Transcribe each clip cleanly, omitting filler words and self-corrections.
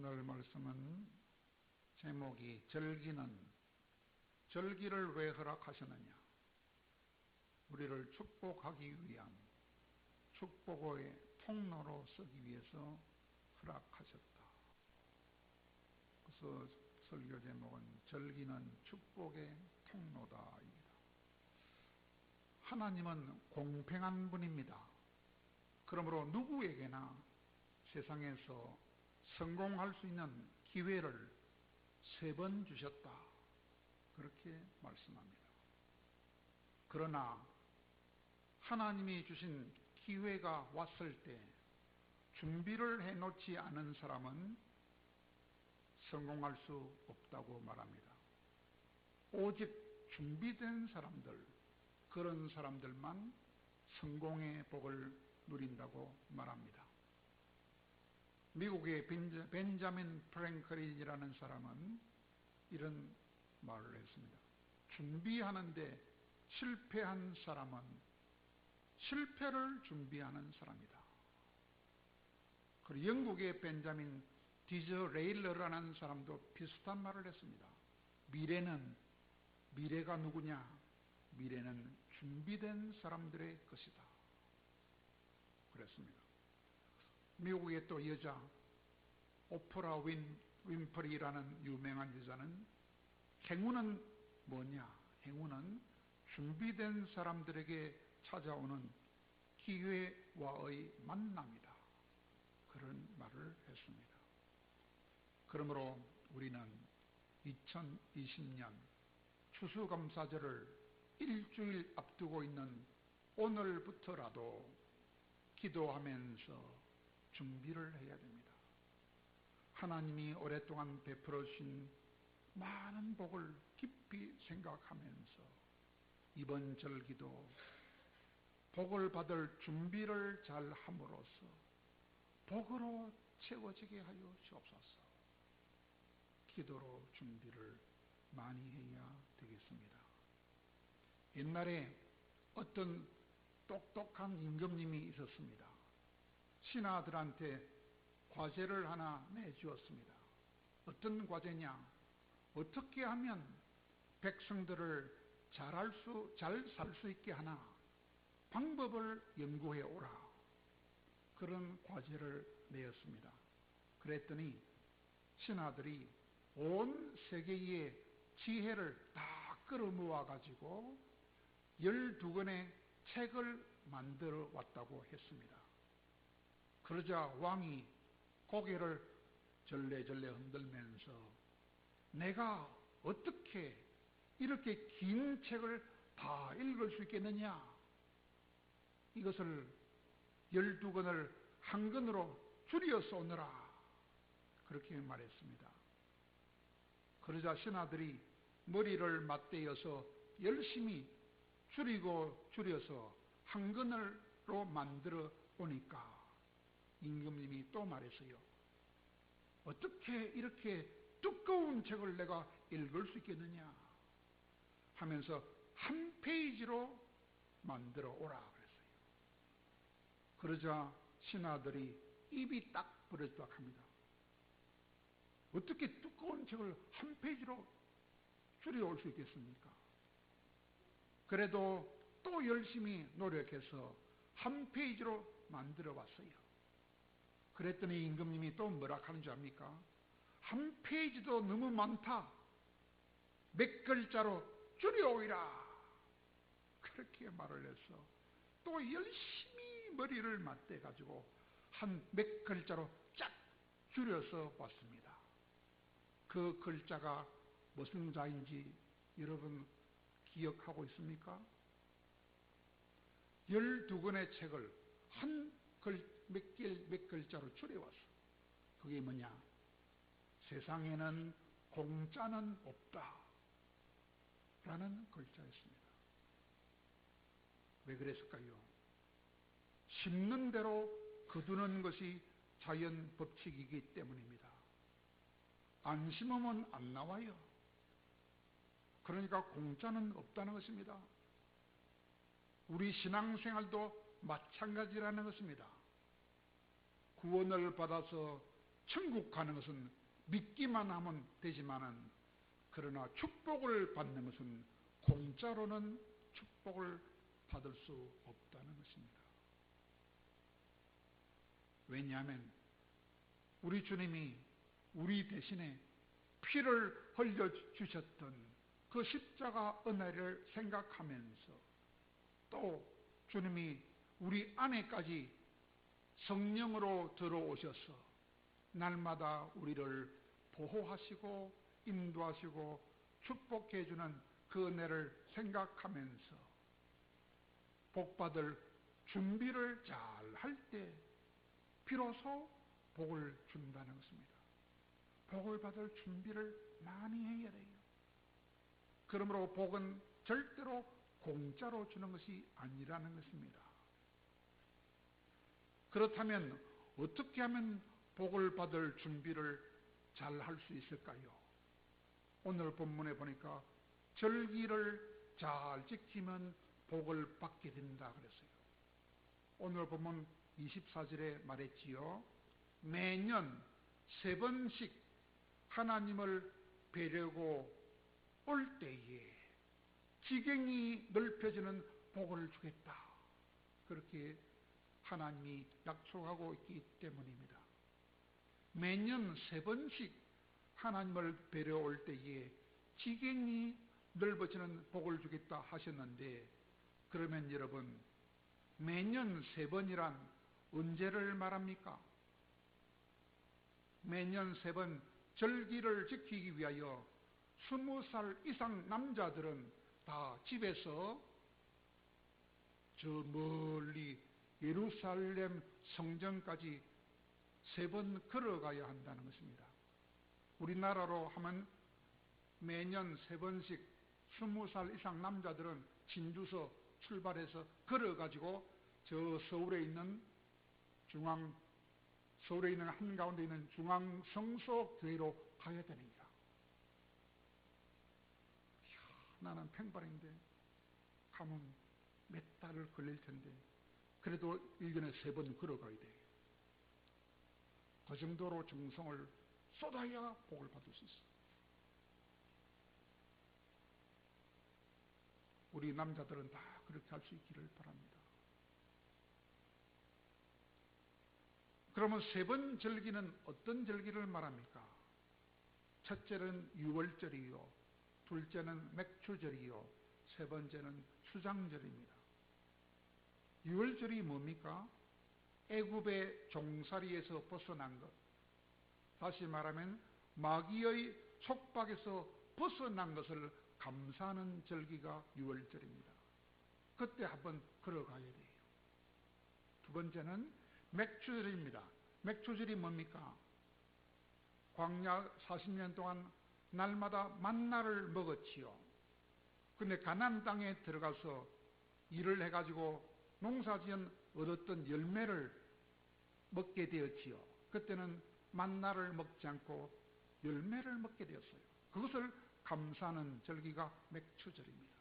오늘 말씀은 제목이 절기를 왜 허락하셨느냐? 우리를 축복하기 위한 축복의 통로로 쓰기 위해서 허락하셨다. 그래서 설교 제목은 절기는 축복의 통로다입니다. 하나님은 공평한 분입니다. 그러므로 누구에게나 세상에서 성공할 수 있는 기회를 3번 주셨다. 그렇게 말씀합니다. 그러나 하나님이 주신 기회가 왔을 때 준비를 해놓지 않은 사람은 성공할 수 없다고 말합니다. 오직 준비된 사람들, 그런 사람들만 성공의 복을 누린다고 말합니다. 미국의 벤자민 프랭클린이라는 사람은 이런 말을 했습니다. 준비하는데 실패한 사람은 실패를 준비하는 사람이다. 그리고 영국의 벤자민 디즈레일러라는 사람도 비슷한 말을 했습니다. 미래가 누구냐? 미래는 준비된 사람들의 것이다. 그랬습니다. 미국의 또 여자 오프라 윈프리라는 유명한 여자는 행운은 뭐냐? 행운은 준비된 사람들에게 찾아오는 기회와의 만남이다. 그런 말을 했습니다. 그러므로 우리는 2020년 추수감사절을 일주일 앞두고 있는 오늘부터라도 기도하면서 준비를 해야 됩니다. 하나님이 오랫동안 베풀어 주신 많은 복을 깊이 생각하면서 이번 절기도 복을 받을 준비를 잘 함으로써 복으로 채워지게 하여 주옵소서. 기도로 준비를 많이 해야 되겠습니다. 옛날에 어떤 똑똑한 임금님이 있었습니다. 신하들한테 과제를 하나 내주었습니다. 어떤 과제냐? 어떻게 하면 백성들을 잘 살 수 있게 하나 방법을 연구해 오라. 그런 과제를 내었습니다. 그랬더니 신하들이 온 세계의 지혜를 다 끌어모아 가지고 12권의 책을 만들어 왔다고 했습니다. 그러자 왕이 고개를 절레절레 흔들면서 내가 어떻게 이렇게 긴 책을 다 읽을 수 있겠느냐? 이것을 12권을 한 권으로 줄여서 오너라. 그렇게 말했습니다. 그러자 신하들이 머리를 맞대어서 열심히 줄여서 한 권으로 만들어 오니까 임금님이 또 말했어요. 어떻게 이렇게 두꺼운 책을 내가 읽을 수 있겠느냐 하면서 한 페이지로 만들어 오라 그랬어요. 그러자 신하들이 입이 딱 벌어지도록 합니다. 어떻게 두꺼운 책을 한 페이지로 줄여올 수 있겠습니까? 그래도 또 열심히 노력해서 한 페이지로 만들어 왔어요. 그랬더니 임금님이 또 뭐라 하는 줄 압니까? 한 페이지도 너무 많다. 몇 글자로 줄여오이라. 그렇게 말을 해서 또 열심히 머리를 맞대 가지고 한 몇 글자로 쫙 줄여서 왔습니다. 그 글자가 무슨 자인지 여러분 기억하고 있습니까? 12권의 책을 몇 글자로 줄여왔어. 그게 뭐냐? 세상에는 공짜는 없다. 라는 글자였습니다. 왜 그랬을까요? 심는 대로 거두는 것이 자연 법칙이기 때문입니다. 안 심으면 안 나와요. 그러니까 공짜는 없다는 것입니다. 우리 신앙생활도 마찬가지라는 것입니다. 구원을 받아서 천국 가는 것은 믿기만 하면 되지만은, 그러나 축복을 받는 것은 공짜로는 축복을 받을 수 없다는 것입니다. 왜냐하면 우리 주님이 우리 대신에 피를 흘려주셨던 그 십자가 은혜를 생각하면서, 또 주님이 우리 안에까지 성령으로 들어오셔서 날마다 우리를 보호하시고 인도하시고 축복해 주는 그 은혜를 생각하면서 복받을 준비를 잘 할 때 비로소 복을 준다는 것입니다. 복을 받을 준비를 많이 해야 돼요. 그러므로 복은 절대로 공짜로 주는 것이 아니라는 것입니다. 그렇다면 어떻게 하면 복을 받을 준비를 잘 할 수 있을까요? 오늘 본문에 보니까 절기를 잘 지키면 복을 받게 된다 그랬어요. 오늘 본문 24절에 말했지요. 매년 3번씩 하나님을 뵈려고 올 때에 지경이 넓혀지는 복을 주겠다. 그렇게 하나님이 약속하고 있기 때문입니다. 매년 3번씩 하나님을 뵈려 올 때에 지경이 넓어지는 복을 주겠다 하셨는데, 그러면 여러분, 매년 3번이란 언제를 말합니까? 매년 3번 절기를 지키기 위하여 20살 이상 남자들은 다 집에서 저 멀리 예루살렘 성전까지 3번 걸어가야 한다는 것입니다. 우리나라로 하면 매년 3번씩 20살 이상 남자들은 진주서 출발해서 걸어가지고 저 서울에 있는 한가운데 있는 중앙성소 교회로 가야 됩니다. 나는 평발인데 가면 몇 달을 걸릴 텐데 그래도 1년에 3번 걸어가야 돼요. 그 정도로 정성을 쏟아야 복을 받을 수 있어요. 우리 남자들은 다 그렇게 할 수 있기를 바랍니다. 그러면 3번 절기는 어떤 절기를 말합니까? 첫째는 유월절이요, 둘째는 맥추절이요, 3번째는 수장절입니다. 유월절이 뭡니까? 애굽의 종살이에서 벗어난 것, 다시 말하면 마귀의 속박에서 벗어난 것을 감사하는 절기가 유월절입니다. 그때 한번 걸어가야 돼요. 두 번째는 맥추절입니다. 맥추절이 뭡니까? 광야 40년 동안 날마다 만나를 먹었지요. 근데 가나안 땅에 들어가서 일을 해가지고 농사지은 얻었던 열매를 먹게 되었지요. 그때는 만나를 먹지 않고 열매를 먹게 되었어요. 그것을 감사하는 절기가 맥추절입니다.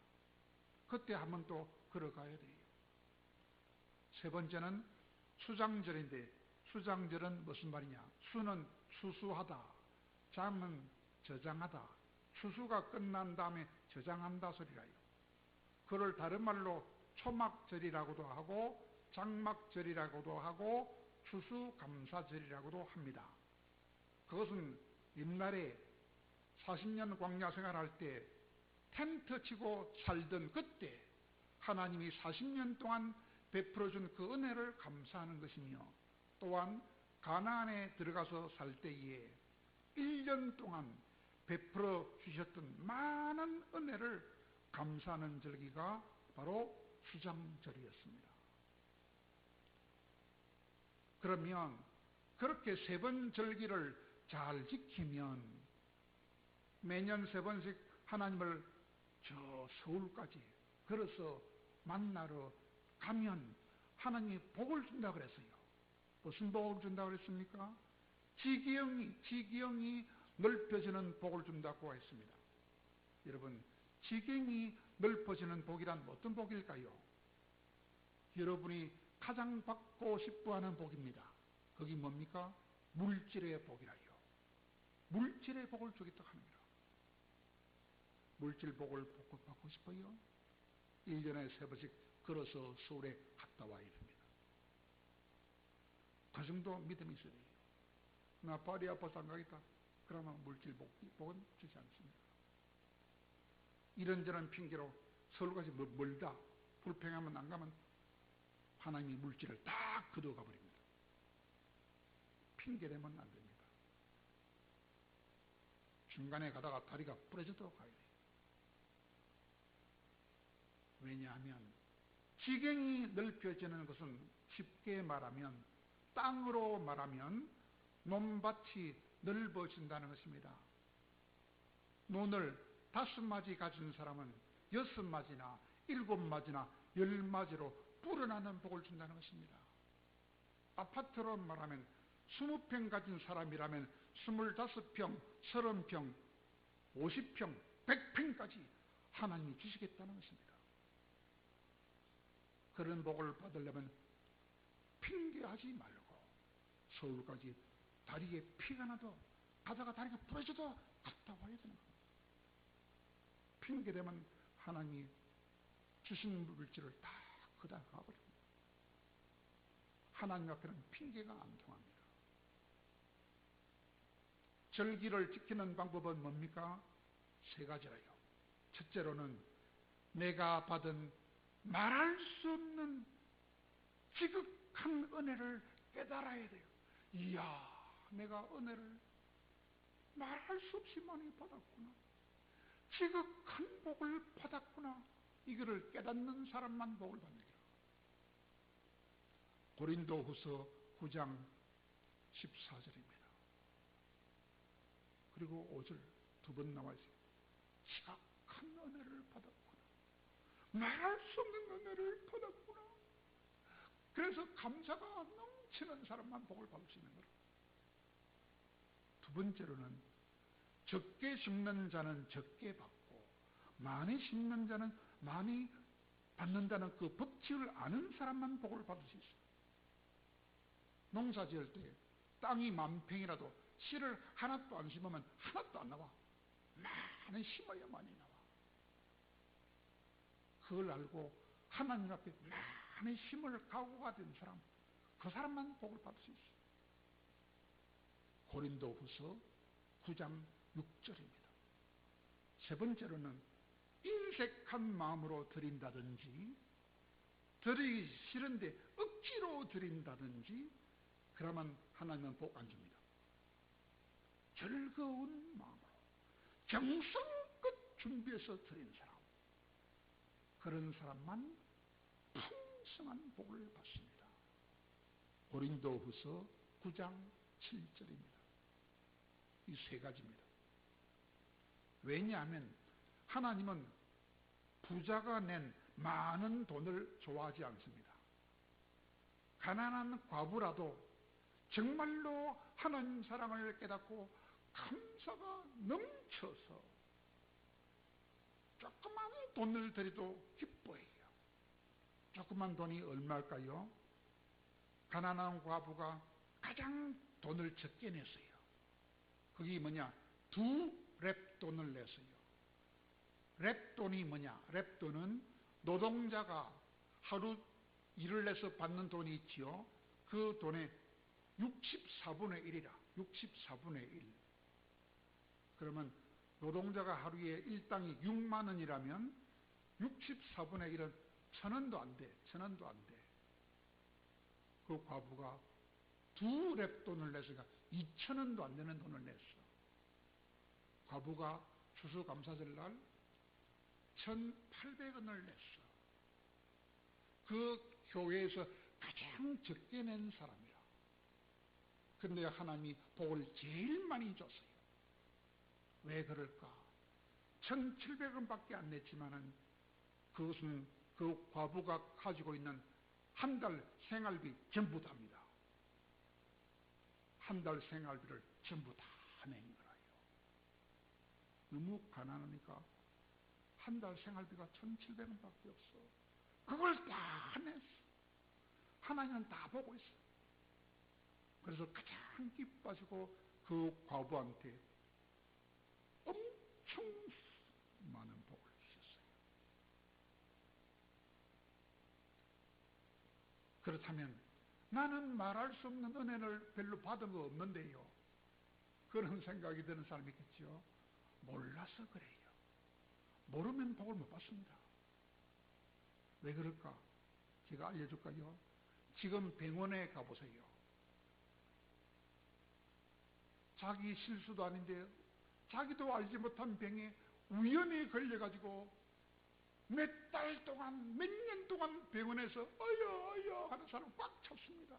그때 한번 또 걸어가야 돼요. 세 번째는 수장절인데, 수장절은 무슨 말이냐? 수는 추수하다, 장은 저장하다. 추수가 끝난 다음에 저장한다 소리라요. 그걸 다른 말로 초막절이라고도 하고 장막절이라고도 하고 추수감사절이라고도 합니다. 그것은 옛날에 40년 광야 생활할 때 텐트 치고 살던 그때 하나님이 40년 동안 베풀어준 그 은혜를 감사하는 것이며, 또한 가나안에 들어가서 살 때에 1년 동안 베풀어 주셨던 많은 은혜를 감사하는 절기가 바로 수장절이었습니다. 그러면 그렇게 3번 절기를 잘 지키면 매년 3번씩 하나님을 저 서울까지 걸어서 만나러 가면 하나님이 복을 준다 그랬어요. 무슨 복을 준다 그랬습니까? 지경이 넓혀지는 복을 준다고 했습니다. 여러분, 지경이 넓어지는 복이란 어떤 복일까요? 여러분이 가장 받고 싶어 하는 복입니다. 그게 뭡니까? 물질의 복이라요. 물질의 복을 주겠다 합니다. 물질 복을 받고 싶어요? 1년에 3번씩 걸어서 서울에 갔다 와야 됩니다. 그 정도 믿음이 있어야 돼요. 나 발이 아파서 안 가겠다. 그러면 물질 복은 주지 않습니다. 이런저런 핑계로 서울까지 멀다, 불평하면 안 가면 하나님이 물질을 다 거두어가 버립니다. 핑계대면 안 됩니다. 중간에 가다가 다리가 부러져도 가야 돼요. 왜냐하면 지경이 넓혀지는 것은 쉽게 말하면, 땅으로 말하면 논밭이 넓어진다는 것입니다. 논을 5마디 가진 사람은 6마디나 7마디나 10마디로 불어나는 복을 준다는 것입니다. 아파트로 말하면 20평 가진 사람이라면 25평, 30평, 50평, 100평까지 하나님이 주시겠다는 것입니다. 그런 복을 받으려면 핑계하지 말고 서울까지 다리에 피가 나도 가다가 다리가 부러져도 갔다 와야 되는 겁니다. 핑계대면 하나님이 주신 물질을 다 그다 가버립니다. 하나님 앞에는 핑계가 안 통합니다. 절기를 지키는 방법은 뭡니까? 3가지라요. 첫째로는 내가 받은 말할 수 없는 지극한 은혜를 깨달아야 돼요. 이야, 내가 은혜를 말할 수 없이 많이 받았구나. 지극한 복을 받았구나. 이거를 깨닫는 사람만 복을 받는 거예요. 고린도후서 9장 14절입니다. 그리고 5절 2번 나와 있어요. 지극한 은혜를 받았구나. 말할 수 없는 은혜를 받았구나. 그래서 감사가 넘치는 사람만 복을 받을 수 있는 거예요. 2번째로는 적게 심는 자는 적게 받고 많이 심는 자는 많이 받는다는 그 법칙을 아는 사람만 복을 받을 수 있어요. 농사 지을 때 땅이 10,000평이라도 씨를 하나도 안 심으면 하나도 안 나와. 많이 심어야만이 나와. 그걸 알고 하나님 앞에 많이 심을 각오가 된 사람, 그 사람만 복을 받을 수 있어요. 고린도후서 9장 6절입니다. 3번째로는 인색한 마음으로 드린다든지, 드리기 싫은데 억지로 드린다든지, 그러면 하나님은 복 안 줍니다. 즐거운 마음으로 정성껏 준비해서 드린 사람, 그런 사람만 풍성한 복을 받습니다. 고린도후서 9장 7절입니다. 이 3가지입니다. 왜냐하면 하나님은 부자가 낸 많은 돈을 좋아하지 않습니다. 가난한 과부라도 정말로 하나님 사랑을 깨닫고 감사가 넘쳐서 조그만 돈을 드려도 기뻐해요. 조그만 돈이 얼마일까요? 가난한 과부가 가장 돈을 적게 냈어요. 그게 뭐냐? 2렙돈을 냈어요. 렙돈이 뭐냐? 렙돈은 노동자가 하루 일을 내서 받는 돈이 있지요. 그 돈의 64분의 1이라. 64분의 1. 그러면 노동자가 하루에 일당이 6만 원이라면 64분의 1은 1,000원도 안 돼. 1,000원도 안 돼. 그 과부가 2렙돈을 냈으니까 2,000원도 안 되는 돈을 냈어. 과부가 추수감사절날 1,800원을 냈어. 그 교회에서 가장 적게 낸 사람이라. 그런데 하나님이 복을 제일 많이 줬어요. 왜 그럴까? 1,700원밖에 안 냈지만은 그것은 그 과부가 가지고 있는 한 달 생활비 전부 다입니다. 한 달 생활비를 전부 다 낸 거라요. 너무 가난하니까 한 달 생활비가 1,700원밖에 없어. 그걸 다 냈어. 하나님은 다 보고 있어. 그래서 가장 기뻐하시고 그 과부한테 엄청 많은 복을 주셨어요. 그렇다면 나는 말할 수 없는 은혜를 별로 받은 거 없는데요, 그런 생각이 드는 사람이 있겠죠. 몰라서 그래요. 모르면 복을 못 받습니다. 왜 그럴까? 제가 알려줄까요? 지금 병원에 가보세요. 자기 실수도 아닌데 자기도 알지 못한 병에 우연히 걸려가지고 몇 달 동안, 몇 년 동안 병원에서 어여 하는 사람 꽉 찼습니다.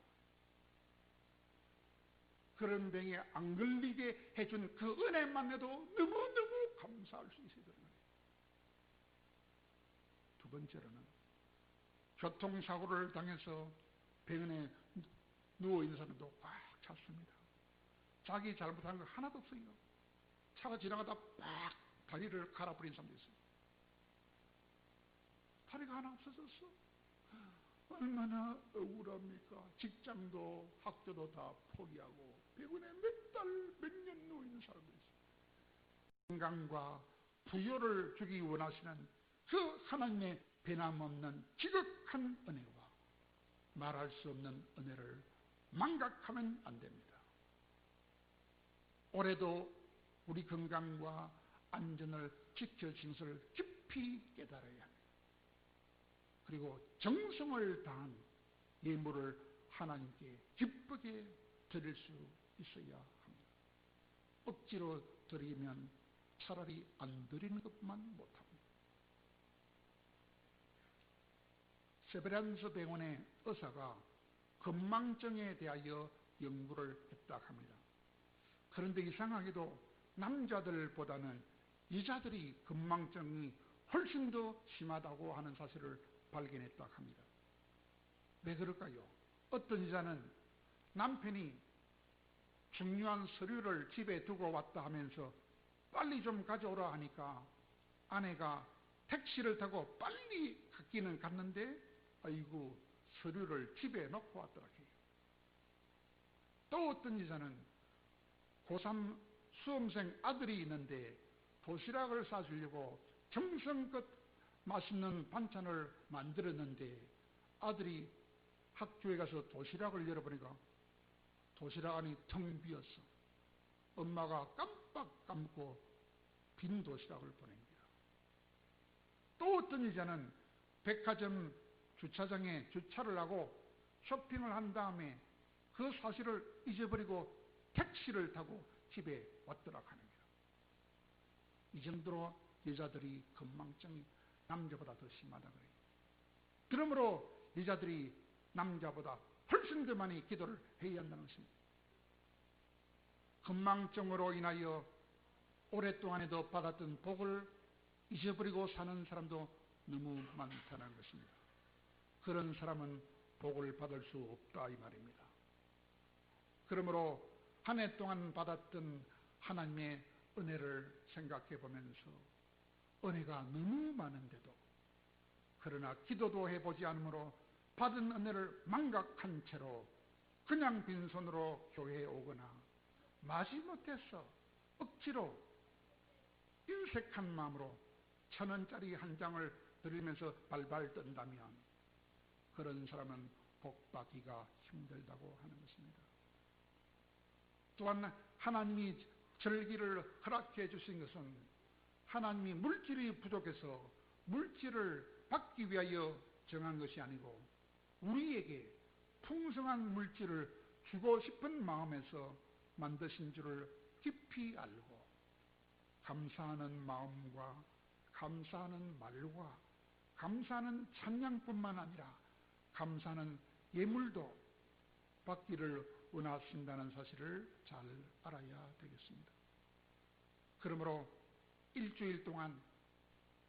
그런 병에 안 걸리게 해준 그 은혜만 해도 너무너무 감사할 수 있어야 되는 거예요. 두 번째로는 교통사고를 당해서 병원에 누워있는 사람도 꽉 찼습니다. 자기 잘못한 거 하나도 없어요. 차가 지나가다 팍 다리를 갈아버린 사람도 있어요. 다리가 하나 없어졌어. 얼마나 억울합니까? 직장도 학교도 다 포기하고 병원에 몇 달, 몇 년 누워있는 사람도 있어요. 건강과 부여를 주기 원하시는 그 하나님의 변함없는 지극한 은혜와 말할 수 없는 은혜를 망각하면 안 됩니다. 올해도 우리 건강과 안전을 지켜주신 것을 깊이 깨달아야 합니다. 그리고 정성을 다한 예물을 하나님께 기쁘게 드릴 수 있어야 합니다. 억지로 드리면 차라리 안 드리는 것만 못합니다. 세브란스 병원의 의사가 건망증에 대하여 연구를 했다 합니다. 그런데 이상하게도 남자들보다는 여자들이 건망증이 훨씬 더 심하다고 하는 사실을 발견했다 합니다. 왜 그럴까요? 어떤 여자는 남편이 중요한 서류를 집에 두고 왔다 하면서 빨리 좀 가져오라 하니까 아내가 택시를 타고 빨리 갔기는 갔는데 아이고 서류를 집에 놓고 왔더라고요. 또 어떤 여자는 고3 수험생 아들이 있는데 도시락을 싸주려고 정성껏 맛있는 반찬을 만들었는데 아들이 학교에 가서 도시락을 열어보니까 도시락 안이 텅 비었어. 엄마가 깜빡 감고 빈 도시락을 보냅니다. 또 어떤 여자는 백화점 주차장에 주차를 하고 쇼핑을 한 다음에 그 사실을 잊어버리고 택시를 타고 집에 왔더라 하는 거예요. 이 정도로 여자들이 건망증이 남자보다 더 심하다 그래요. 그러므로 여자들이 남자보다 훨씬 더 많이 기도를 해야 한다는 것입니다. 건망증으로 인하여 오랫동안에도 받았던 복을 잊어버리고 사는 사람도 너무 많다는 것입니다. 그런 사람은 복을 받을 수 없다 이 말입니다. 그러므로 한 해 동안 받았던 하나님의 은혜를 생각해 보면서 은혜가 너무 많은데도 그러나 기도도 해보지 않으므로 받은 은혜를 망각한 채로 그냥 빈손으로 교회에 오거나 마지못해서 억지로 인색한 마음으로 1,000원짜리 한 장을 드리면서 발발 떤다면 그런 사람은 복받기가 힘들다고 하는 것입니다. 또한 하나님이 절기를 허락해 주신 것은 하나님이 물질이 부족해서 물질을 받기 위하여 정한 것이 아니고 우리에게 풍성한 물질을 주고 싶은 마음에서 만드신 줄을 깊이 알고 감사하는 마음과 감사하는 말과 감사하는 찬양뿐만 아니라 감사하는 예물도 받기를 원하신다는 사실을 잘 알아야 되겠습니다. 그러므로 일주일 동안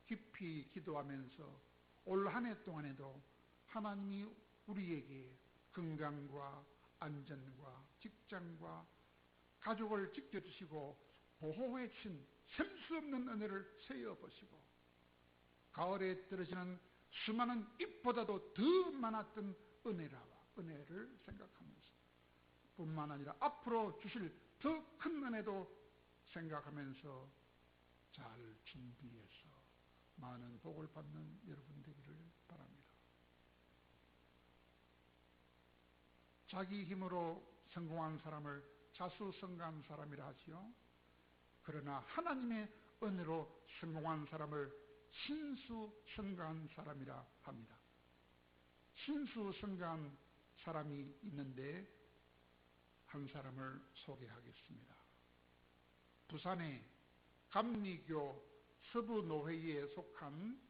깊이 기도하면서 올 한 해 동안에도 하나님이 우리에게 건강과 안전과 직장과 가족을 지켜주시고 보호해 주신 셀 수 없는 은혜를 세어보시고 가을에 떨어지는 수많은 잎보다도 더 많았던 은혜를 생각하면서 뿐만 아니라 앞으로 주실 더 큰 은혜도 생각하면서 잘 준비해서 많은 복을 받는 여러분 되기를 바랍니다. 자기 힘으로 성공한 사람을 자수성가한 사람이라 하지요. 그러나 하나님의 은혜로 성공한 사람을 신수성가한 사람이라 합니다. 신수성가한 사람이 있는데 한 사람을 소개하겠습니다. 부산의 감리교 서부노회에 속한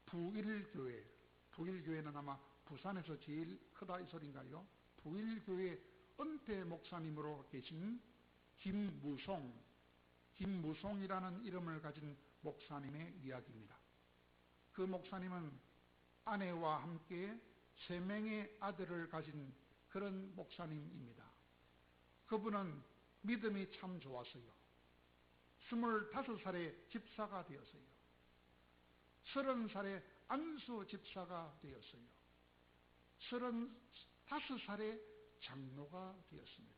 부일교회, 부일교회는 아마 부산에서 제일 크다 이 소린가요? 부일교회 은퇴 목사님으로 계신 김무송이라는 이름을 가진 목사님의 이야기입니다. 그 목사님은 아내와 함께 3명의 아들을 가진 그런 목사님입니다. 그분은 믿음이 참 좋았어요. 25살에 집사가 되었어요. 30살에 안수 집사가 되었어요. 35살에 장로가 되었습니다.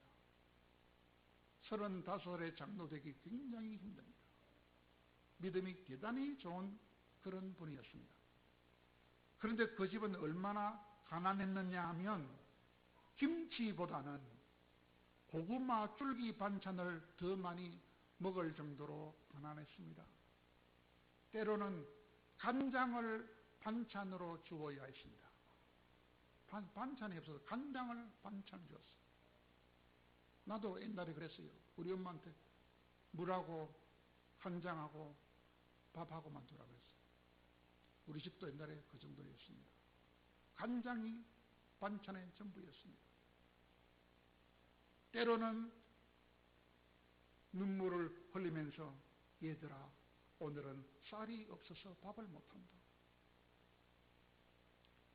35살에 장로 되기 굉장히 힘듭니다. 믿음이 대단히 좋은 그런 분이었습니다. 그런데 그 집은 얼마나 가난했느냐 하면 김치보다는 고구마 줄기 반찬을 더 많이 먹을 정도로 가난했습니다. 때로는 간장을 반찬으로 주어야 했습니다. 반찬이 없어서 간장을 반찬 주었어요. 나도 옛날에 그랬어요. 우리 엄마한테 물하고 간장하고 밥하고만 주라고 했어요. 우리 집도 옛날에 그 정도였습니다. 간장이 반찬의 전부였습니다. 때로는 눈물을 흘리면서 얘들아 오늘은 쌀이 없어서 밥을 못한다.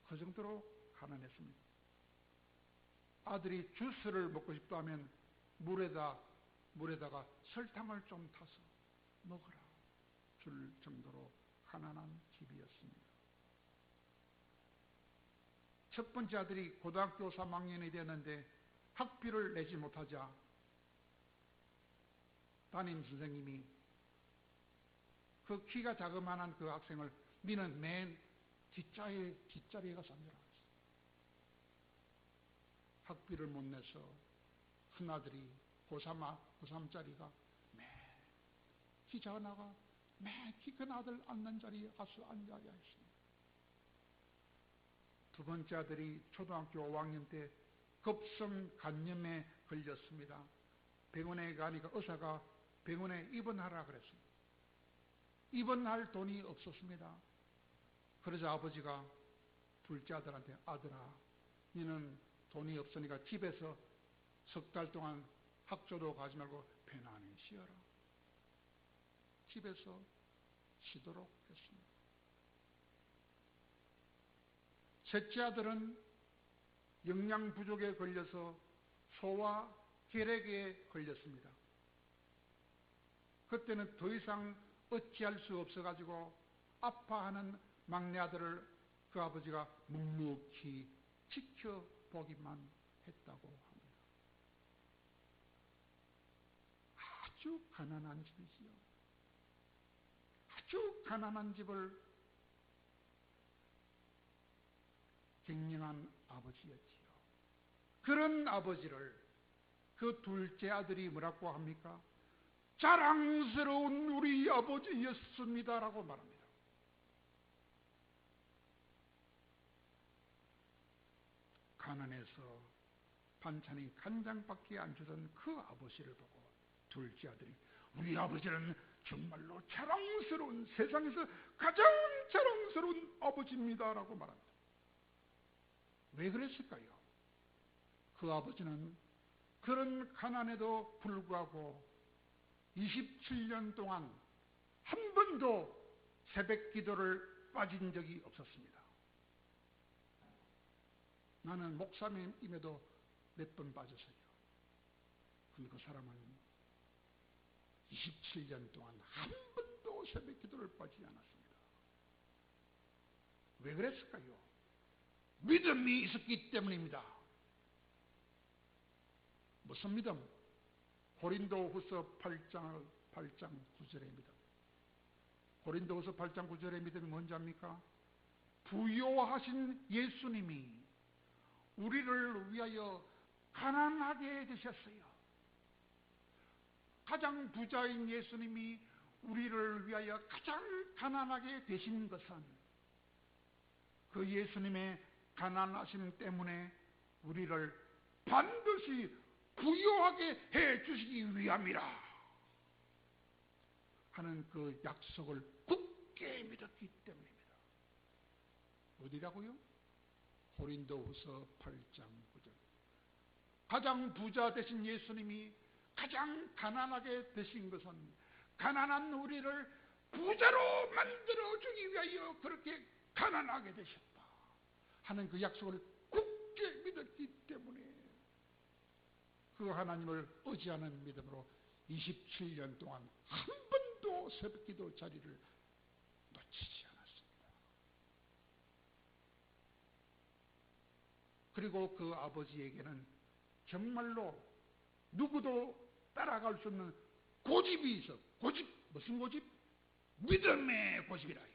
그 정도로 가난했습니다. 아들이 주스를 먹고 싶다 하면 물에다가 설탕을 좀 타서 먹으라 줄 정도로 가난한 집이었습니다. 첫 번째 아들이 고등학교 3학년이 되었는데 학비를 내지 못하자 담임 선생님이 그 키가 자그마한 그 학생을 니는 맨 뒷자리에 가서 앉으라 했어요. 학비를 못 내서 큰아들이 고3짜리가 맨 키 작은 아가 맨 키 큰 아들 앉는 자리에 가서 앉아야 했습니다. 두 번째 아들이 초등학교 5학년 때 급성 간염에 걸렸습니다. 병원에 가니까 의사가 병원에 입원하라 그랬습니다. 입원할 돈이 없었습니다. 그러자 아버지가 둘째 아들한테 아들아 너는 돈이 없으니까 집에서 3달 동안 학교도 가지 말고 편안히 쉬어라. 집에서 쉬도록 했습니다. 셋째 아들은 영양 부족에 걸려서 소화 결핵에 걸렸습니다. 그때는 더 이상 어찌할 수 없어가지고 아파하는 막내 아들을 그 아버지가 묵묵히 지켜보기만 했다고 합니다. 아주 가난한 집이지요. 아주 가난한 집을 경영한 아버지였지요. 그런 아버지를 그 둘째 아들이 뭐라고 합니까? 자랑스러운 우리 아버지였습니다라고 말합니다. 가난해서 반찬이 간장밖에 안 주던 그 아버지를 보고 둘째 아들이 우리 아버지는 정말로 자랑스러운 세상에서 가장 자랑스러운 아버지입니다라고 말합니다. 왜 그랬을까요? 그 아버지는 그런 가난에도 불구하고 27년 동안 한 번도 새벽 기도를 빠진 적이 없었습니다. 나는 목사님임에도 몇 번 빠졌어요. 근데 그 사람은 27년 동안 한 번도 새벽 기도를 빠지지 않았습니다. 왜 그랬을까요? 믿음이 있었기 때문입니다. 무슨 믿음? 고린도후서 8장 9절의 믿음. 고린도후서 8장 9절의 믿음이 뭔지 압니까? 부요하신 예수님이 우리를 위하여 가난하게 되셨어요. 가장 부자인 예수님이 우리를 위하여 가장 가난하게 되신 것은 그 예수님의 가난하심 때문에 우리를 반드시 부유하게 해 주시기 위함이라 하는 그 약속을 굳게 믿었기 때문입니다. 어디라고요? 고린도후서 8장 9절. 가장 부자 되신 예수님이 가장 가난하게 되신 것은 가난한 우리를 부자로 만들어주기 위하여 그렇게 가난하게 되셨다 하는 그 약속을 굳게 믿었기 때문에 그 하나님을 의지하는 믿음으로 27년 동안 한 번도 새벽기도 자리를 놓치지 않았습니다. 그리고 그 아버지에게는 정말로 누구도 따라갈 수 없는 고집이 있어. 고집, 무슨 고집? 믿음의 고집이라요.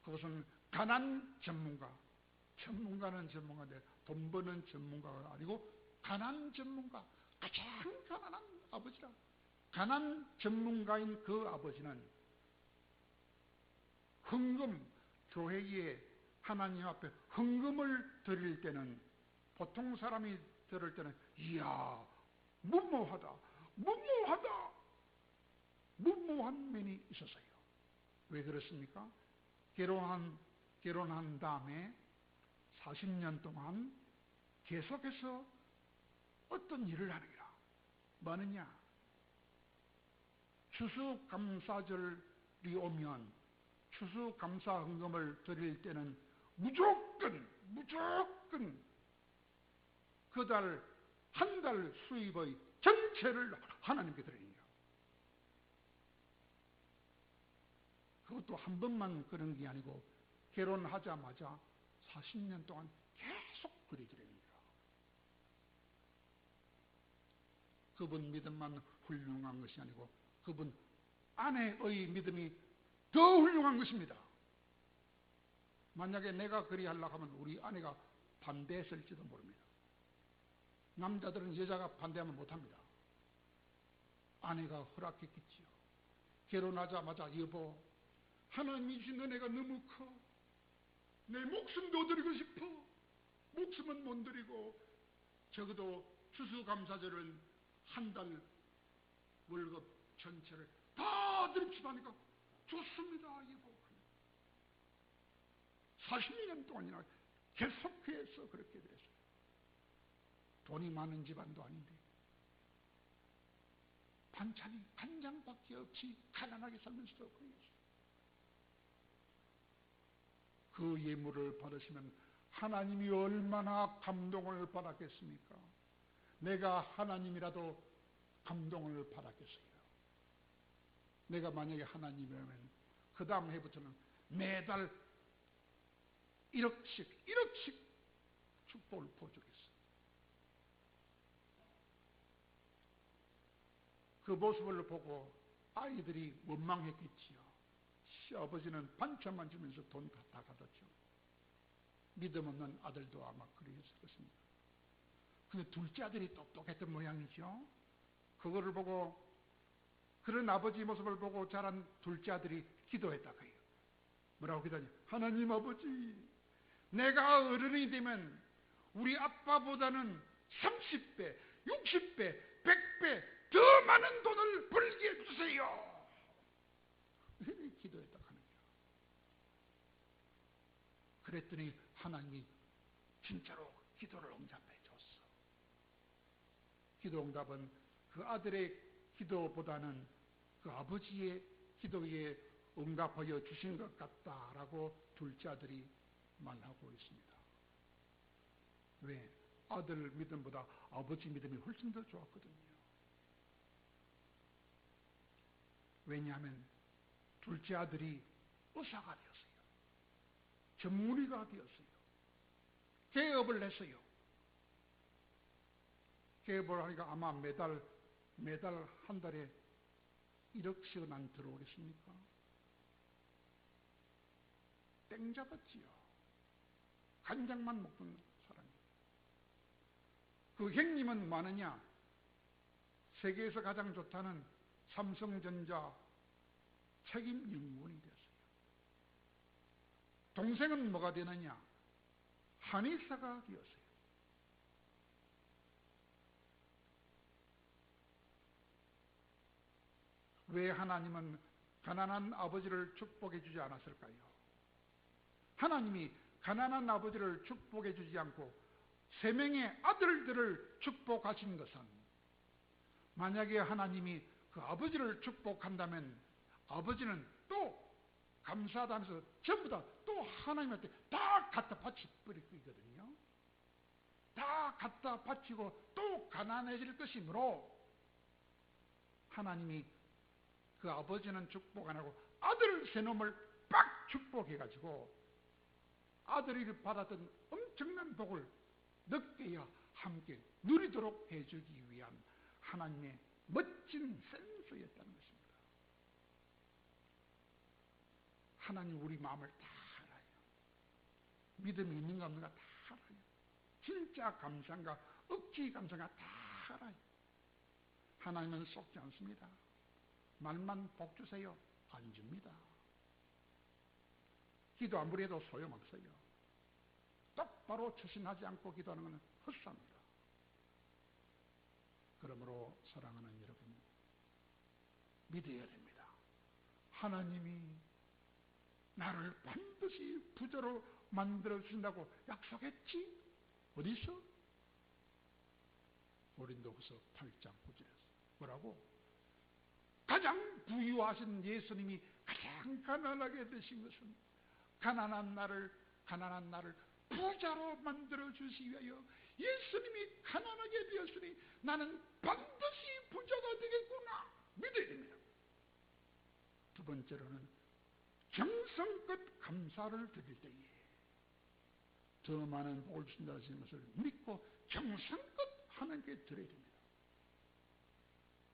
그것은 가난 전문가, 전문가는 전문가인데 돈 버는 전문가가 아니고 가난 전문가, 가장 가난한 아버지라. 가난 전문가인 그 아버지는 헌금, 교회에 하나님 앞에 헌금을 드릴 때는 보통 사람이 들을 때는 이야 무모하다, 무모한 면이 있었어요. 왜 그렇습니까? 결혼한 다음에 40년 동안 계속해서 어떤 일을 하느냐? 뭐느냐? 추수감사절이 오면 추수감사 헌금을 드릴 때는 무조건 그달 한 달 수입의 전체를 하나님께 드립니다. 그것도 한 번만 그런 게 아니고 결혼하자마자 40년 동안 계속 그리 드립니다. 그분 믿음만 훌륭한 것이 아니고 그분 아내의 믿음이 더 훌륭한 것입니다. 만약에 내가 그리 하려고 하면 우리 아내가 반대했을지도 모릅니다. 남자들은 여자가 반대하면 못합니다. 아내가 허락했겠지요. 결혼하자마자 여보, 하나님이 주신 은혜가 너무 커. 내 목숨도 드리고 싶어. 목숨은 못 드리고 적어도 추수감사절은 한 달 월급 전체를 다 드립시다 하니까 좋습니다 여보. 40년 동안이나 계속해서 그렇게 됐어요. 돈이 많은 집안도 아닌데 반찬이 간장밖에 없이 가난하게 살면서도 그랬어요. 그 예물을 받으시면 하나님이 얼마나 감동을 받았겠습니까? 내가 하나님이라도 감동을 받았겠어요. 내가 만약에 하나님이라면 그 다음 해부터는 매달 1억씩 축복을 부어주겠어요. 그 모습을 보고 아이들이 원망했겠지요. 시아버지는 반찬만 주면서 돈 다 가졌죠. 믿음 없는 아들도 아마 그랬을 것입니다. 근데 둘째 아들이 똑똑했던 모양이죠. 그거를 보고, 그런 아버지 모습을 보고 자란 둘째 아들이 기도했다고요. 뭐라고 기도하냐? 하나님 아버지, 내가 어른이 되면 우리 아빠보다는 30배, 60배, 100배 더 많은 돈을 벌게 해주세요. 기도했다 하는 거야. 그랬더니 하나님이 진짜로 기도를 응답해 줬어. 기도 응답은 그 아들의 기도보다는 그 아버지의 기도에 응답하여 주신 것 같다라고 둘째 아들이 말하고 있습니다. 왜? 아들 믿음보다 아버지 믿음이 훨씬 더 좋았거든요. 왜냐하면 둘째 아들이 의사가 되었어요. 전문의가 되었어요. 개업을 했어요. 개발하니까 아마 매달 한 달에 1억씩은 안 들어오겠습니까? 땡 잡았지요. 간장만 먹던 사람이. 그 형님은 뭐하느냐? 세계에서 가장 좋다는 삼성전자 책임연구원이 되었어요. 동생은 뭐가 되느냐? 한의사가 되었어요. 왜 하나님은 가난한 아버지를 축복해 주지 않았을까요? 하나님이 가난한 아버지를 축복해 주지 않고 3명의 아들들을 축복하신 것은, 만약에 하나님이 그 아버지를 축복한다면 아버지는 또 감사하다면서 전부 다 또 하나님한테 다 갖다 바쳐버릴 거거든요. 다 갖다 바치고 또 가난해질 것이므로 하나님이 그 아버지는 축복 안 하고 아들 3놈을 빡 축복해가지고 아들이 받았던 엄청난 복을 늦게야 함께 누리도록 해주기 위한 하나님의 멋진 센스였다는 것입니다. 하나님 우리 마음을 다 알아요. 믿음이 있는가 없는가 다 알아요. 진짜 감사인가 억지 감사인가 다 알아요. 하나님은 속지 않습니다. 말만 복 주세요, 안 줍니다. 기도 아무리 해도 소용없어요. 똑바로 추신하지 않고 기도하는 것은 헛소입니다. 그러므로 사랑하는 여러분, 믿어야 됩니다. 하나님이 나를 반드시 부자로 만들어 주신다고 약속했지? 어디서? 고린도후서 8장 9절에서 뭐라고? 가장 부유하신 예수님이 가장 가난하게 되신 것은 가난한 나를 부자로 만들어 주시기 위하여 예수님이 가난하게 되었으니 나는 반드시 부자가 되겠구나 믿어야 됩니다. 두 번째로는 정성껏 감사를 드릴 때에 더 많은 복을 주신다는 것을 믿고 정성껏 하나님께 드려야 됩니다.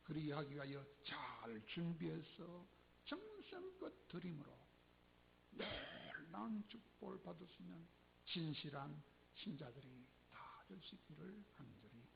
그리하기 위하여 잘 준비해서 정성껏 드림으로 놀라운 축복을 받을 수 있는 진실한 신자들이 다 될 수 있기를 간절히